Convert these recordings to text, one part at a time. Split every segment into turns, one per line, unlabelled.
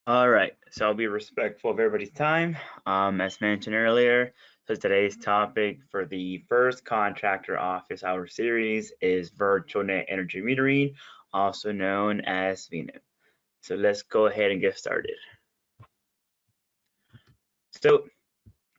All right, so I'll be respectful of everybody's time. As mentioned earlier, so today's topic for the first contractor office hour series is virtual net energy metering, also known as VNEM. So let's go ahead and get started. So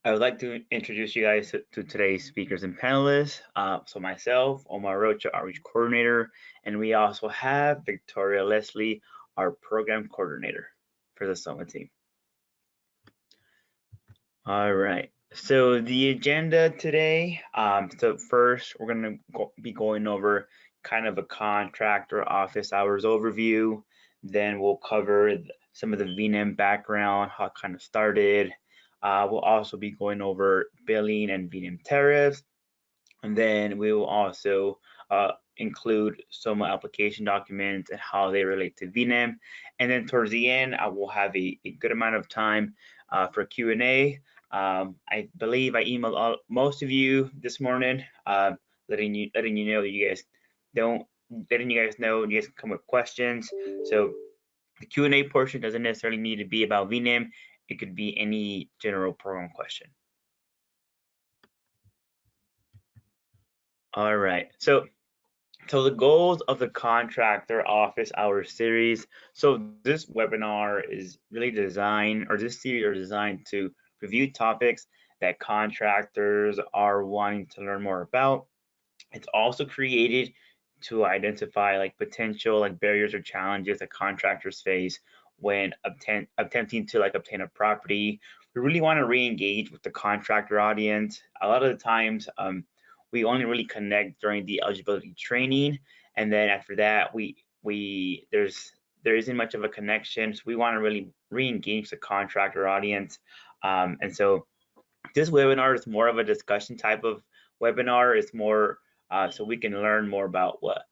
I would like to introduce you guys to today's speakers and panelists. So myself, Omar Rocha, Outreach Coordinator, and we also have Victoria Leslie, our Program Coordinator for the SOMAH team. All right. So the agenda today, so first we're going to be going over kind of a contractor office hours overview. Then we'll cover some of the VNEM background, how it kind of started. We'll also be going over billing and VNEM tariffs. And then we will also include SOMAH application documents and how they relate to VNEM. And then towards the end, I will have a good amount of time for Q&A. I believe I emailed most of you this morning, letting you know that you guys you guys can come with questions. So the Q&A portion doesn't necessarily need to be about VNEM. It could be any general program question. All right. So the goals of the contractor office hours series. So this webinar is really designed, or this series are designed to review topics that contractors are wanting to learn more about. It's also created to identify like potential like barriers or challenges that contractors face when attempting to like obtain a property. We really want to re-engage with the contractor audience. A lot of the times, we only really connect during the eligibility training, and then after that, there isn't much of a connection. So we want to really re-engage the contractor audience, and so this webinar is more of a discussion type of webinar. It's more so we can learn more about what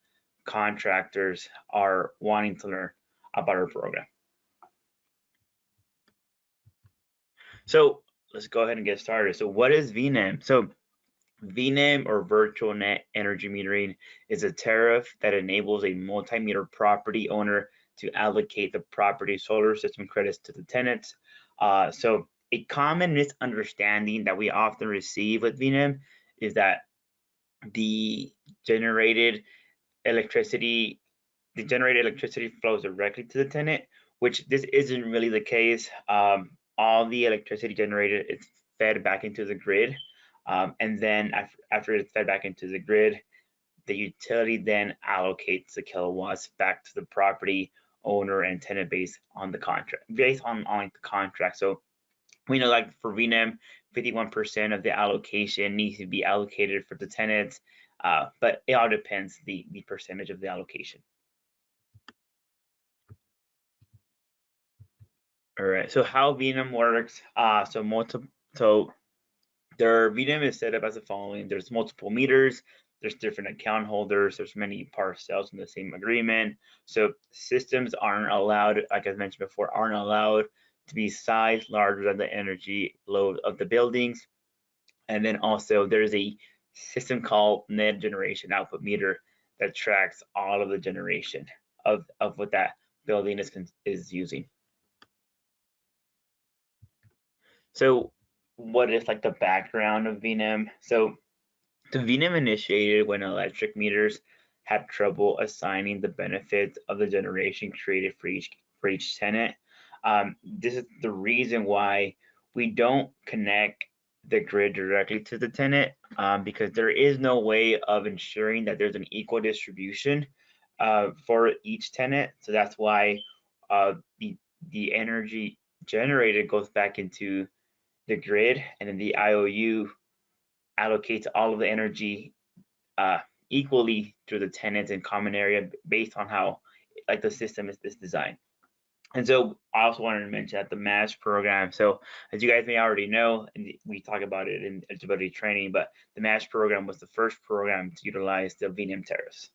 contractors are wanting to learn about our program. So let's go ahead and get started. So what is VNEM? So VNEM, or virtual net energy metering, is a tariff that enables a multi-meter property owner to allocate the property solar system credits to the tenants. So a common misunderstanding that we often receive with VNEM is that the generated electricity flows directly to the tenant, which this isn't really the case. All the electricity generated is fed back into the grid, and then after it's fed back into the grid, the utility then allocates the kilowatts back to the property owner and tenant based on the contract. So we know, like for VNEM, 51% of the allocation needs to be allocated for the tenants, but it all depends the percentage of the allocation. All right, so how VNEM works, so their VNEM is set up as the following. There's multiple meters, there's different account holders, there's many parcels in the same agreement. So systems aren't allowed, like I mentioned before, aren't allowed to be sized larger than the energy load of the buildings. And then also there's a system called net generation output meter that tracks all of the generation of what that building is using. So what is like the background of VNEM? So the VNEM initiated when electric meters had trouble assigning the benefits of the generation created for each tenant. This is the reason why we don't connect the grid directly to the tenant, because there is no way of ensuring that there's an equal distribution for each tenant. So that's why the energy generated goes back into the grid, and then the IOU allocates all of the energy equally to the tenants in common area based on how like the system is designed. And so I also wanted to mention that the MASH program, so as you guys may already know, and we talk about it in eligibility training, but the MASH program was the first program to utilize the VNEM tariffs.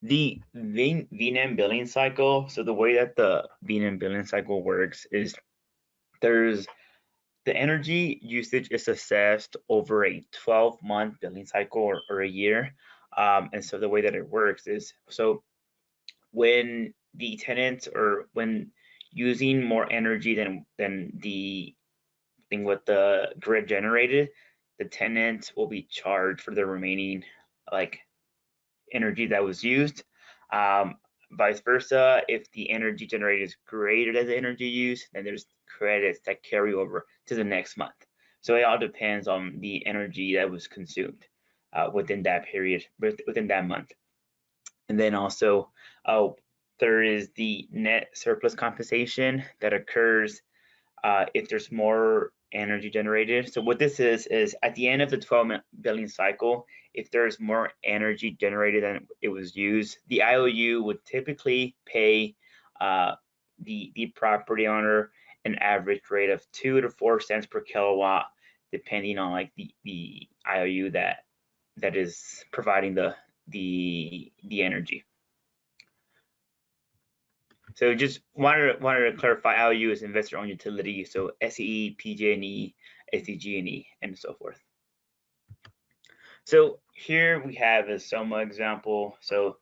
The VNEM billing cycle, so the way that the VNEM billing cycle works is there's the energy usage is assessed over a 12-month billing cycle or a year. And so the way that it works is, so when the tenants, or when using more energy than the thing with the grid generated, the tenant will be charged for the remaining like energy that was used. Vice versa, if the energy generated is greater than the energy used, then there's credits that carry over to the next month. So it all depends on the energy that was consumed within that period, within that month. And then also, there is the net surplus compensation that occurs if there's more energy generated. So what this is at the end of the 12-month billing cycle, if there's more energy generated than it was used, the IOU would typically pay the property owner an average rate of 2 to 4 cents per kilowatt, depending on like the IOU that is providing the energy. So just wanted to clarify, IOU is investor-owned utility, so SCE, PG&E, SDG&E, and so forth. So here we have a SOMAH example. So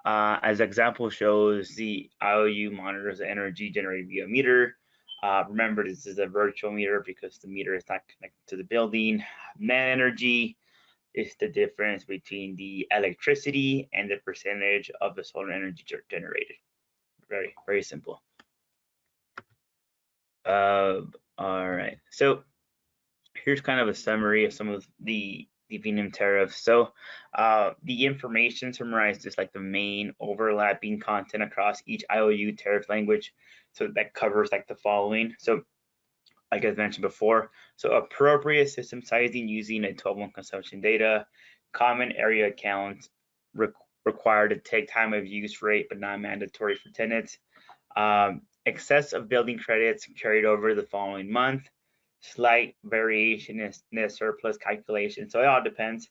as example shows, the IOU monitors the energy generated via meter. Remember, this is a virtual meter because the meter is not connected to the building. Net energy is the difference between the electricity and the percentage of the solar energy generated. Very, very simple. All right, so here's kind of a summary of some of the VNEM tariffs. So the information summarized is like the main overlapping content across each IOU tariff language. So that covers like the following. So like I mentioned before, so appropriate system sizing using a 12-month consumption data, common area accounts required to take time of use rate but not mandatory for tenants, excess of building credits carried over the following month, slight variation in net surplus calculation. So it all depends.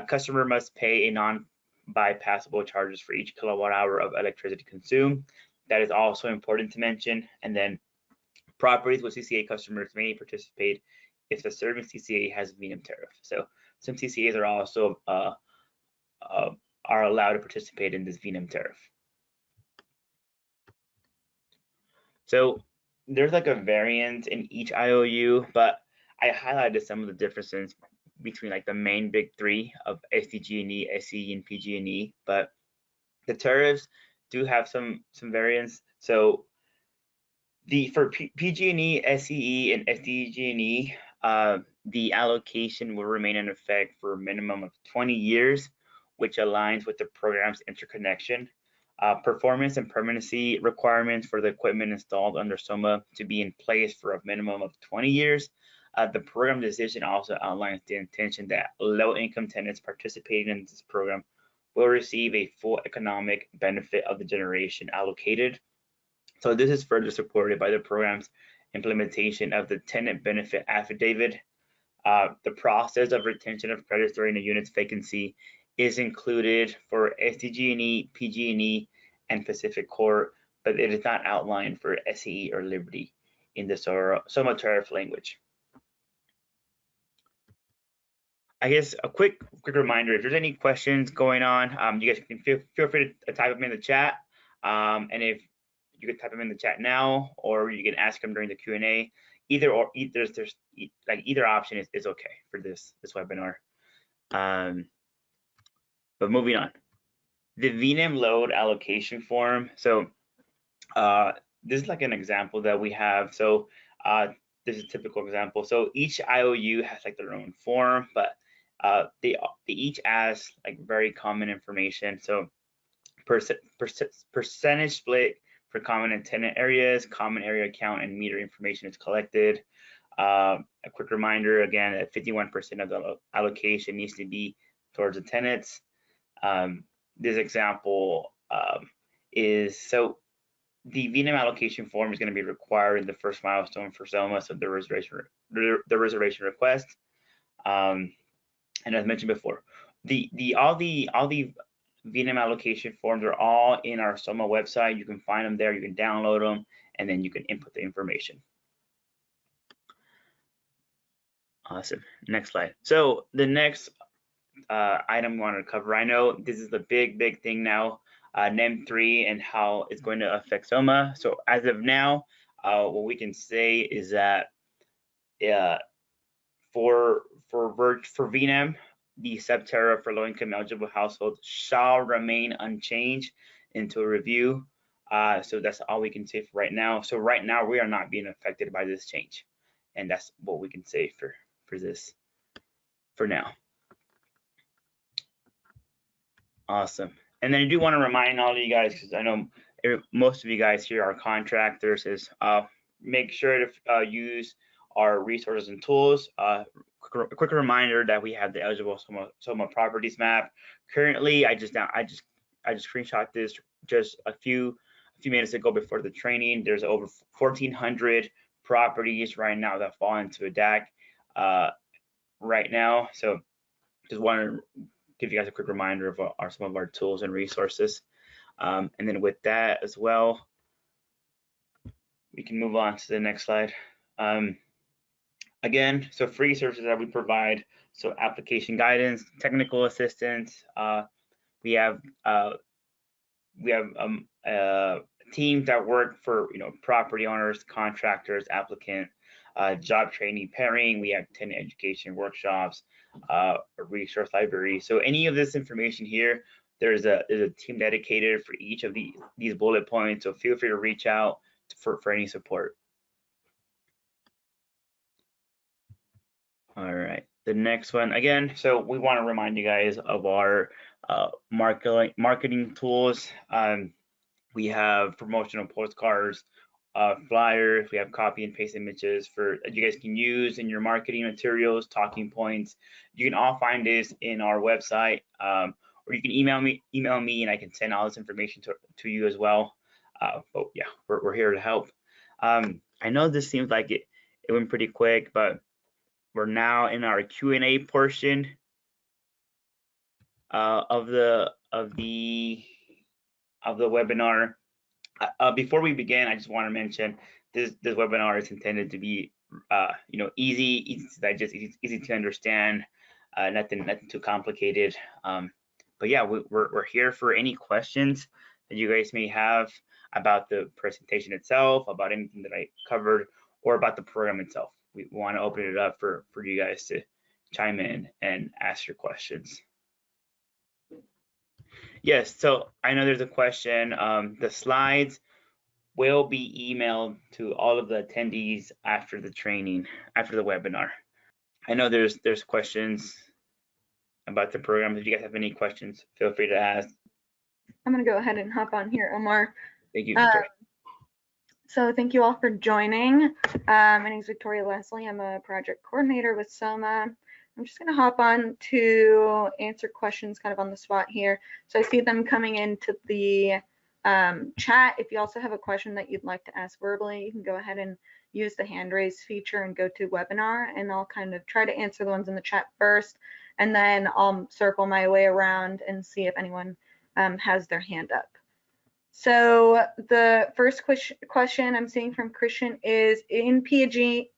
Customer must pay a non-bypassable charges for each kilowatt hour of electricity consumed. That is also important to mention. And then properties with CCA customers may participate if the serving CCA has a VNEM tariff. So some CCAs are also are allowed to participate in this VNEM tariff. So there's like a variance in each IOU, but I highlighted some of the differences between like the main big three of SDG&E, SCE, and PG&E, but the tariffs do have some variance. So for PG&E, SCE, and SDG&E, the allocation will remain in effect for a minimum of 20 years, which aligns with the program's interconnection. Performance and permanency requirements for the equipment installed under SOMAH to be in place for a minimum of 20 years. The program decision also outlines the intention that low-income tenants participating in this program will receive a full economic benefit of the generation allocated. So this is further supported by the program's implementation of the tenant benefit affidavit. The process of retention of credits during a unit's vacancy is included for SDG&E, PG&E, and Pacific Core, but it is not outlined for SCE or Liberty in the SOMAH tariff language. I guess a quick reminder, if there's any questions going on, you guys can feel free to type them in the chat. And if you can type them in the chat now, or you can ask them during the Q&A. Either option is okay for this webinar. But moving on, the VNEM load allocation form. So this is like an example that we have. So this is a typical example. So each IOU has like their own form, but they each ask like very common information. So percentage split for common and tenant areas, common area account, and meter information is collected. A quick reminder again that 51% of the allocation needs to be towards the tenants. This example is so the VNEM allocation form is going to be required in the first milestone for SOMAH, so the reservation request. And as mentioned before, all the VNEM allocation forms are all in our SOMAH website. You can find them there, you can download them, and then you can input the information. Awesome. Next slide. So the next item we want to cover, I know this is the big thing now. NEM 3 and how it's going to affect SOMAH. So as of now, what we can say is that for VNEM, the sub-tariff for low-income eligible households shall remain unchanged until review. So that's all we can say for right now. So right now we are not being affected by this change, and that's what we can say for this for now. Awesome. And then I do want to remind all of you guys, because I know most of you guys here are contractors, is make sure to use our resources and tools. A quick reminder that we have the eligible SOMAH properties map. Currently, I just screenshot this just a few minutes ago before the training. There's over 1,400 properties right now that fall into a DAC right now. So just want to give you guys a quick reminder of some of our tools and resources. And then with that as well, we can move on to the next slide. Again, so free services that we provide, so application guidance, technical assistance. We have teams that work for property owners, contractors, applicant, job training, pairing. We have tenant education workshops, a resource library. So any of this information here, there's a team dedicated for each of these bullet points. So feel free to reach out for any support. All right, the next one again. So we want to remind you guys of our marketing tools. We have promotional postcards, flyers. We have copy and paste images that you guys can use in your marketing materials, talking points. You can all find this in our website, or you can email me, and I can send all this information to you as well. But yeah, we're here to help. I know this seems like it went pretty quick, but we're now in our Q&A portion of the webinar. Before we begin, I just want to mention this webinar is intended to be easy to digest, easy to understand, nothing too complicated. But yeah, we're here for any questions that you guys may have about the presentation itself, about anything that I covered, or about the program itself. We want to open it up for you guys to chime in and ask your questions. Yes, so I know there's a question. The slides will be emailed to all of the attendees after the training, after the webinar. I know there's questions about the program. If you guys have any questions, feel free to ask.
I'm going to go ahead and hop on here, Omar.
Thank you, Victoria.
So thank you all for joining. My name is Victoria Leslie. I'm a project coordinator with SOMAH. I'm just going to hop on to answer questions kind of on the spot here. So I see them coming into the chat. If you also have a question that you'd like to ask verbally, you can go ahead and use the hand raise feature and go to webinar, and I'll kind of try to answer the ones in the chat first, and then I'll circle my way around and see if anyone has their hand up. So the first question I'm seeing from Christian is, in PG&E,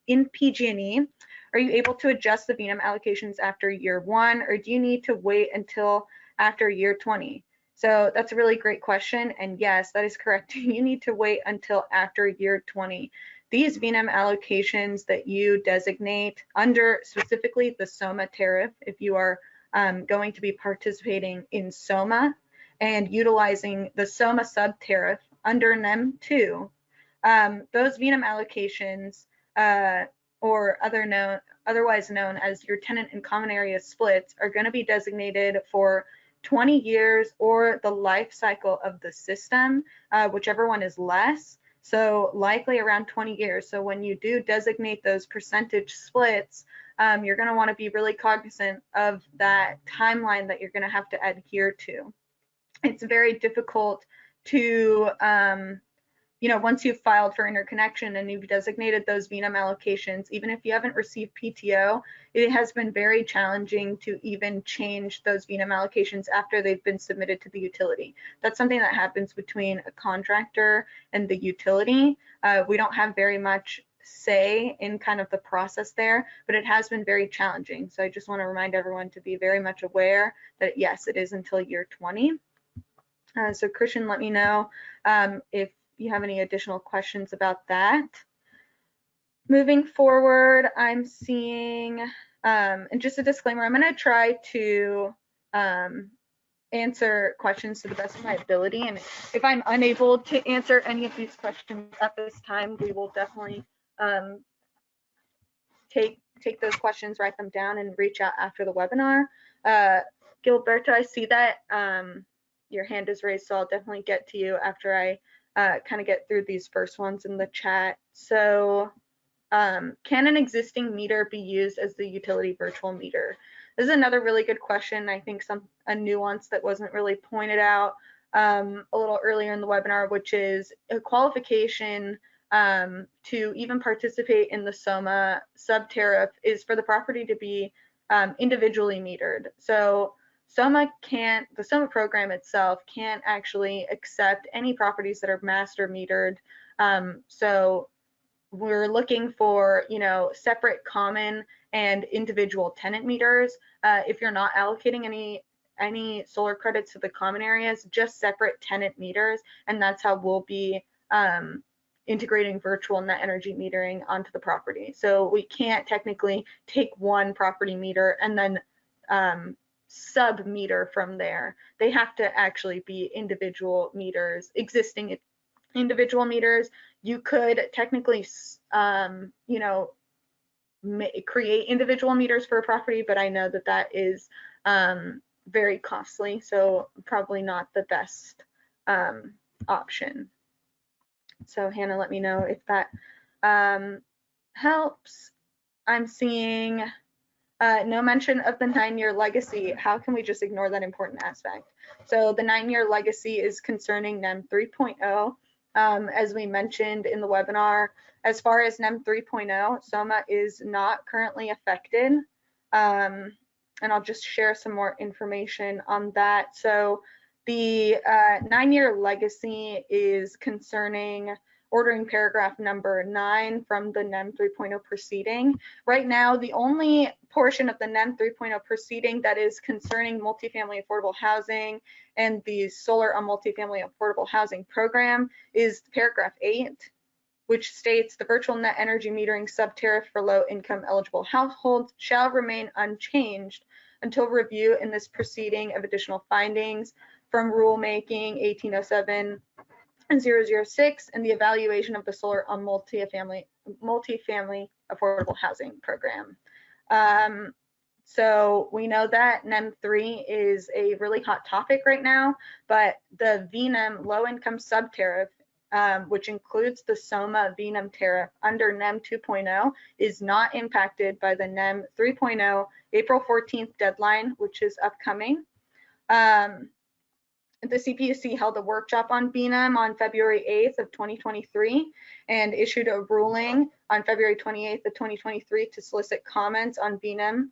are you able to adjust the VNEM allocations after year 1, or do you need to wait until after year 20? So that's a really great question, and yes, that is correct. You need to wait until after year 20. These VNEM allocations that you designate under specifically the SOMAH tariff, if you are going to be participating in SOMAH, and utilizing the SOMAH sub-tariff under NEM 2, those VNEM allocations, or otherwise known as your tenant and common area splits, are going to be designated for 20 years or the life cycle of the system, whichever one is less. So likely around 20 years. So when you do designate those percentage splits, you're going to want to be really cognizant of that timeline that you're going to have to adhere to. It's very difficult to, once you've filed for interconnection and you've designated those VNEM allocations, even if you haven't received PTO, it has been very challenging to even change those VNEM allocations after they've been submitted to the utility. That's something that happens between a contractor and the utility. We don't have very much say in kind of the process there, but it has been very challenging. So I just want to remind everyone to be very much aware that yes, it is until year 20. So Christian, let me know if you have any additional questions about that. Moving forward, I'm seeing, and just a disclaimer, I'm going to try to answer questions to the best of my ability. And if I'm unable to answer any of these questions at this time, we will definitely take those questions, write them down, and reach out after the webinar. Gilberto, I see that your hand is raised, so I'll definitely get to you after I kind of get through these first ones in the chat. So can an existing meter be used as the utility virtual meter? This is another really good question. I think a nuance that wasn't really pointed out a little earlier in the webinar, which is a qualification to even participate in the SOMAH sub-tariff is for the property to be individually metered. So the SOMAH program itself can't actually accept any properties that are master metered. So we're looking for, separate common and individual tenant meters. If you're not allocating any solar credits to the common areas, just separate tenant meters, and that's how we'll be integrating virtual net energy metering onto the property. So we can't technically take one property meter and then sub meter from there. They have to actually be individual meters, existing individual meters. You could technically, create individual meters for a property, but I know that that is very costly, so probably not the best option. So Hannah, let me know if that helps. I'm seeing no mention of the 9-year legacy. How can we just ignore that important aspect? So the 9-year legacy is concerning NEM 3.0. As we mentioned in the webinar, as far as NEM 3.0, SOMAH is not currently affected. And I'll just share some more information on that. So the 9-year legacy is concerning ordering paragraph number 9 from the NEM 3.0 proceeding. Right now, the only portion of the NEM 3.0 proceeding that is concerning multifamily affordable housing and the solar on multifamily affordable housing program is paragraph 8, which states the virtual net energy metering sub-tariff for low income eligible households shall remain unchanged until review in this proceeding of additional findings from rulemaking 1807 and 006 and the evaluation of the solar on multifamily affordable housing program. So we know that NEM 3 is a really hot topic right now, but the VNEM low income sub-tariff, which includes the SOMAH VNEM tariff under NEM 2.0, is not impacted by the NEM 3.0 April 14th deadline, which is upcoming. The CPUC held a workshop on VNEM on February 8th of 2023 and issued a ruling on February 28th of 2023 to solicit comments on VNEM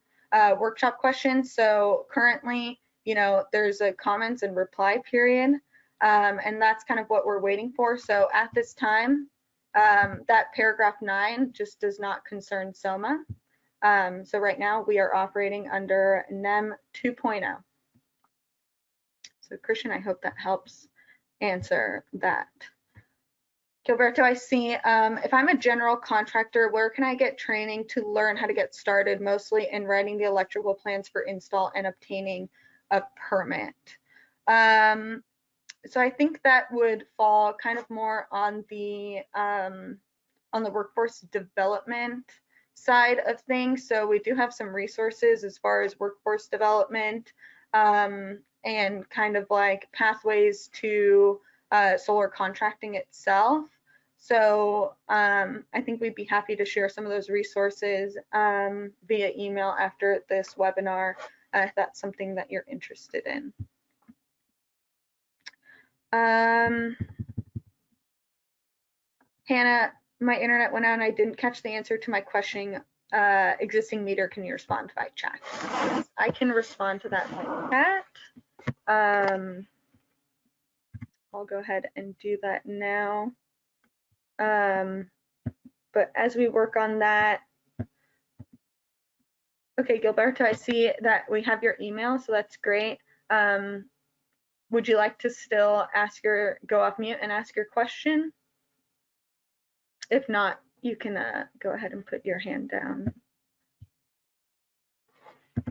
workshop questions. So currently, there's a comments and reply period, and that's kind of what we're waiting for. So at this time, that paragraph 9 just does not concern SOMAH. So right now we are operating under NEM 2.0. So Christian, I hope that helps answer that. Gilberto, I see, if I'm a general contractor, where can I get training to learn how to get started, mostly in writing the electrical plans for install and obtaining a permit? So I think that would fall kind of more on the workforce development side of things. So we do have some resources as far as workforce development, and kind of like pathways to solar contracting itself. So I think we'd be happy to share some of those resources via email after this webinar if that's something that you're interested in. Hannah, my internet went out and I didn't catch the answer to my question. Existing meter, can you respond by chat? Yes, I can respond to that by chat. I'll go ahead and do that now. But as we work on that, okay, Gilberto, I see that we have your email, so that's great. would you like to still go off mute and ask your question? If not, you can go ahead and put your hand down.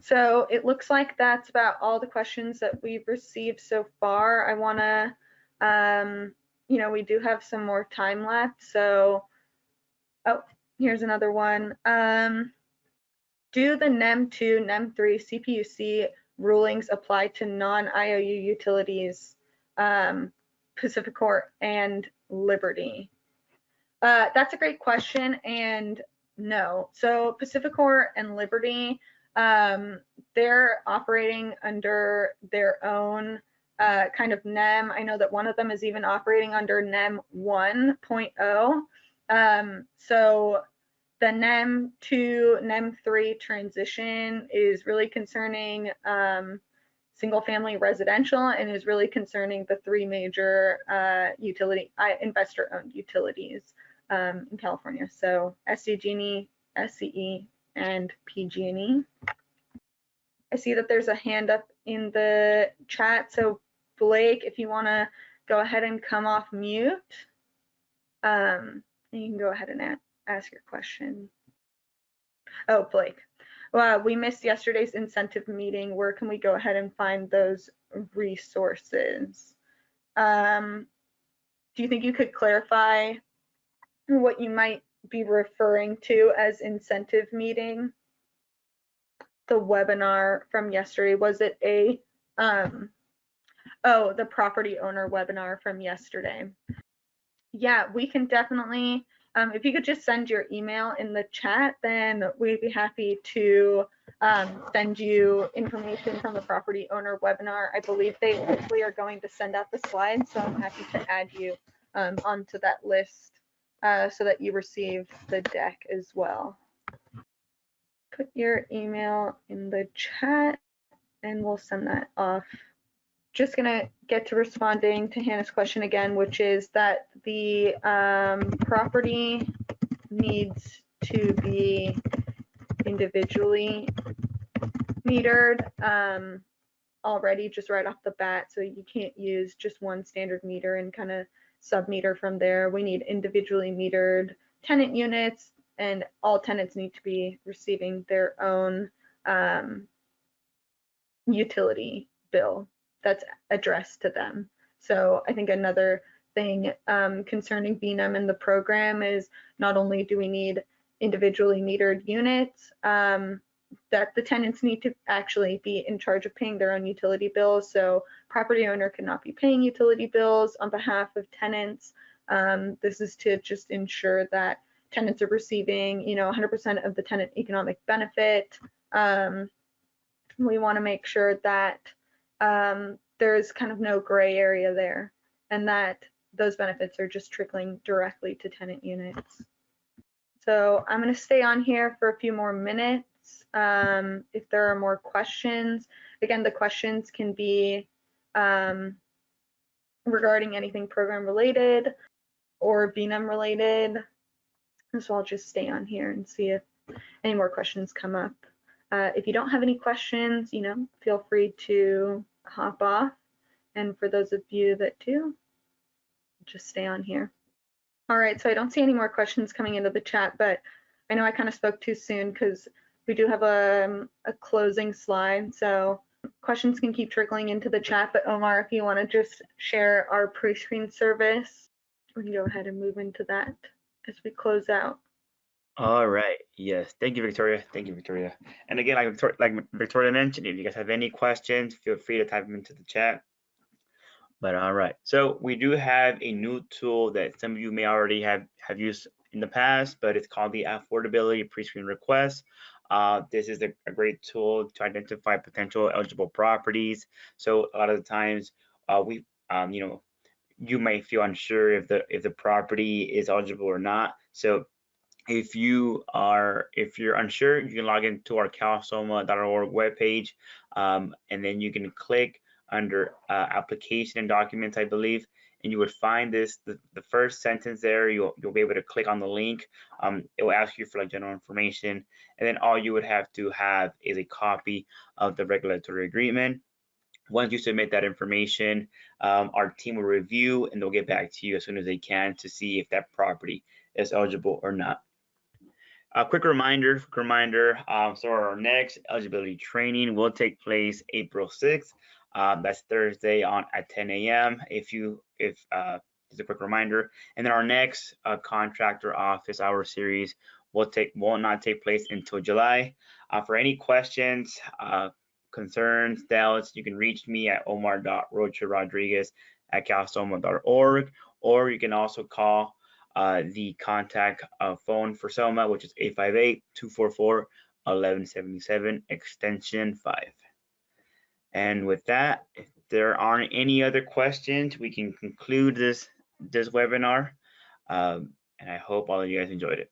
So it looks like that's about all the questions that we've received so far. I want to, we do have some more time left. So, oh, here's another one. Do the NEM 2, NEM 3, CPUC rulings apply to non-IOU utilities, Pacificorp and Liberty? That's a great question, and no. So Pacificorp and Liberty, they're operating under their own kind of NEM. I know that one of them is even operating under NEM 1.0. So the NEM 2, NEM 3 transition is really concerning single family residential and is really concerning the three major investor owned utilities in California. So SDG&E, SCE, and PG&E. I see that there's a hand up in the chat. So Blake, if you want to go ahead and come off mute, you can go ahead and ask your question. Oh, Blake. Well, we missed yesterday's incentive meeting. Where can we go ahead and find those resources? Do you think you could clarify what you might be referring to as incentive meeting? The webinar from yesterday, was it the property owner webinar from yesterday? Yeah, we can definitely, if you could just send your email in the chat, then we'd be happy to send you information from the property owner webinar. I believe they hopefully are going to send out the slides, so I'm happy to add you onto that list so that you receive the deck as well. Put your email in the chat and we'll send that off. Just gonna get to responding to Hannah's question again, which is that the property needs to be individually metered already just right off the bat, so you can't use just one standard meter and kind of sub-meter from there. We need individually metered tenant units, and all tenants need to be receiving their own utility bill that's addressed to them. So I think another thing concerning VNEM and the program is not only do we need individually metered units, that the tenants need to actually be in charge of paying their own utility bills. So property owner cannot be paying utility bills on behalf of tenants. This is to just ensure that tenants are receiving, 100% of the tenant economic benefit. We want to make sure that there's kind of no gray area there, and that those benefits are just trickling directly to tenant units. So I'm going to stay on here for a few more minutes. If there are more questions, again, the questions can be regarding anything program related or VNEM related. So I'll just stay on here and see if any more questions come up. If you don't have any questions, feel free to hop off. And for those of you that do, just stay on here. All right, so I don't see any more questions coming into the chat, but I know I kind of spoke too soon because we do have a closing slide. So questions can keep trickling into the chat, but Omar, if you want to just share our pre-screen service, we can go ahead and move into that as we close out.
All right. Yes. Thank you, Victoria. Thank you, Victoria. And again, like Victoria mentioned, if you guys have any questions, feel free to type them into the chat. But all right. So we do have a new tool that some of you may already have used in the past, but it's called the Affordability Prescreen Request. This is a great tool to identify potential eligible properties. So a lot of the times, you may feel unsure if the property is eligible or not. So if you're unsure, you can log into our calsomah.org webpage, and then you can click under application and documents, I believe, and you would find the first sentence there. You'll be able to click on the link. It will ask you for like general information, and then all you would have to have is a copy of the regulatory agreement. Once you submit that information, our team will review and they'll get back to you as soon as they can to see if that property is eligible or not. A quick reminder, so our next eligibility training will take place April 6th. That's Thursday at 10 a.m. Just a quick reminder. And then our next contractor office hour series will not take place until July. For any questions, concerns, doubts, you can reach me at omar.rocharodriguez@calsoma.org, or you can also call the contact phone for SOMAH, which is 858-244-1177, extension 5. And with that, if there aren't any other questions, we can conclude this webinar. And I hope all of you guys enjoyed it.